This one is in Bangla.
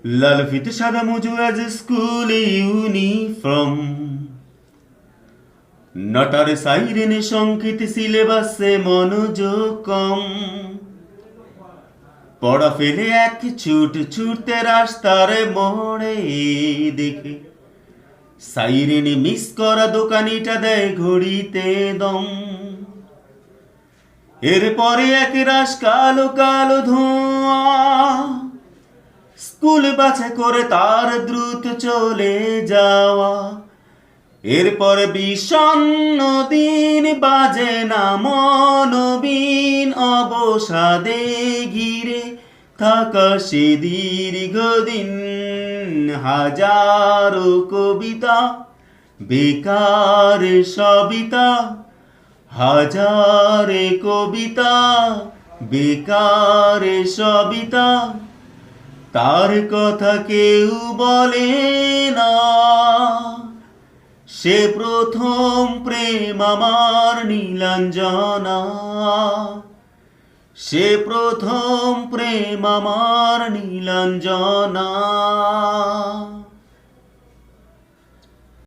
লাল ফিতে সাদা মজু আজ স্কুলে ইউনিফর্ম, নটারে সাইরেনে সংকেত সিলেবাসে মনোযোগ কম। পড়া ফেলে এক ছুটতে রাস্তার মোড়ে দেখে সাইরেনে মিস করা দোকানিটা দেয় ঘড়িতে দম। এরপরে এক রাশ কালো কালো ধোঁয়া স্কুল বাছে করে তার দ্রুত চলে যাওয়া। এরপর বিষণ্ণ দিন বাজে না মনবিন অবসাদে ঘিরে থাকা সে দীর্ঘদিন। হাজারো কবিতা বেকার সবিতা, হাজারে কবিতা বেকার সবিতা, তার কথা কেউ বলে না। সে প্রথম প্রেম আমার নীলাঞ্জনা, সে প্রথম প্রেম আমার নীলাঞ্জনা।